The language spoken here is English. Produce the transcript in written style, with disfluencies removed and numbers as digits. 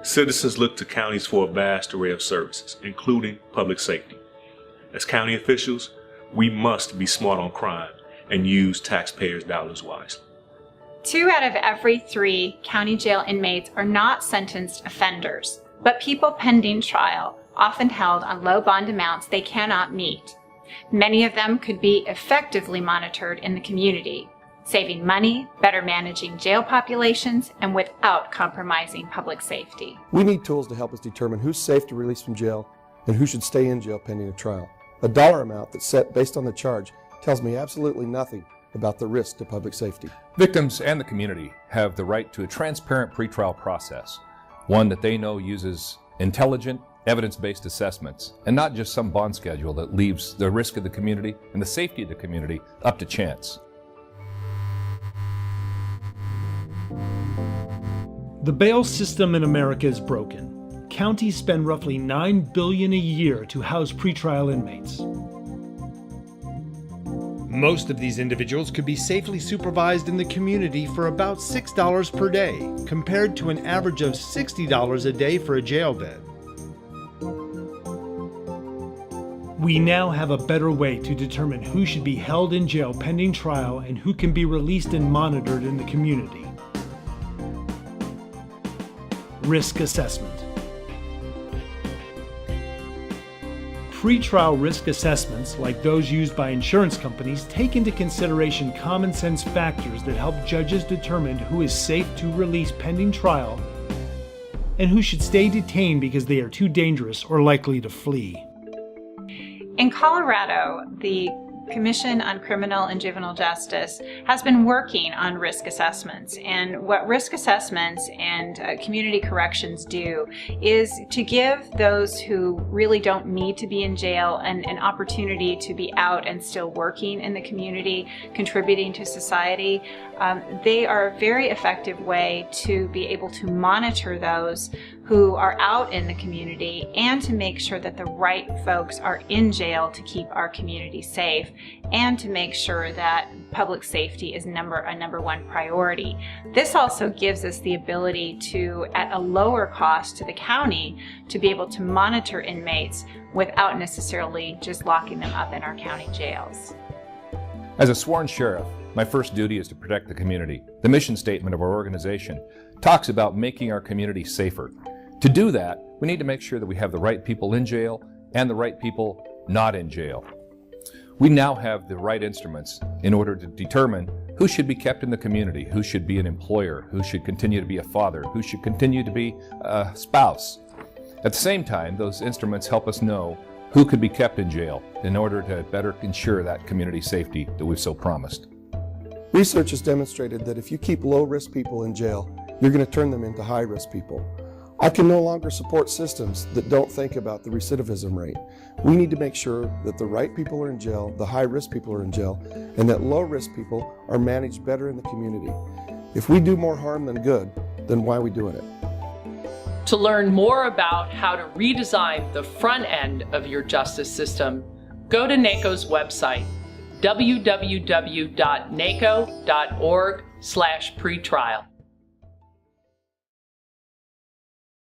Citizens look to counties for a vast array of services, including public safety. As county officials, we must be smart on crime and use taxpayers' dollars wisely. 2 out of every 3 county jail inmates are not sentenced offenders, but people pending trial, often held on low bond amounts they cannot meet. Many of them could be effectively monitored in the community, saving money, better managing jail populations, and without compromising public safety. We need tools to help us determine who's safe to release from jail and who should stay in jail pending a trial. A dollar amount that's set based on the charge tells me absolutely nothing about the risk to public safety. Victims and the community have the right to a transparent pretrial process, one that they know uses intelligent, evidence-based assessments, and not just some bond schedule that leaves the risk of the community and the safety of the community up to chance. The bail system in America is broken. Counties spend roughly $9 billion a year to house pretrial inmates. Most of these individuals could be safely supervised in the community for about $6 per day, compared to an average of $60 a day for a jail bed. We now have a better way to determine who should be held in jail pending trial and who can be released and monitored in the community. Risk assessment. Pretrial risk assessments, like those used by insurance companies, take into consideration common sense factors that help judges determine who is safe to release pending trial and who should stay detained because they are too dangerous or likely to flee. In Colorado, the Commission on Criminal and Juvenile Justice has been working on risk assessments. And what risk assessments and community corrections do is to give those who really don't need to be in jail an opportunity to be out and still working in the community, contributing to society. They are a very effective way to be able to monitor those who are out in the community and to make sure that the right folks are in jail to keep our community safe and to make sure that public safety is a number one priority. This also gives us the ability to, at a lower cost to the county, to be able to monitor inmates without necessarily just locking them up in our county jails. As a sworn sheriff, my first duty is to protect the community. The mission statement of our organization talks about making our community safer. To do that, we need to make sure that we have the right people in jail and the right people not in jail. We now have the right instruments in order to determine who should be kept in the community, who should be an employer, who should continue to be a father, who should continue to be a spouse. At the same time, those instruments help us know who could be kept in jail in order to better ensure that community safety that we've so promised. Research has demonstrated that if you keep low-risk people in jail, you're going to turn them into high-risk people. I can no longer support systems that don't think about the recidivism rate. We need to make sure that the right people are in jail, the high-risk people are in jail, and that low-risk people are managed better in the community. If we do more harm than good, then why are we doing it? To learn more about how to redesign the front end of your justice system, go to NACo's website, www.naco.org/pretrial.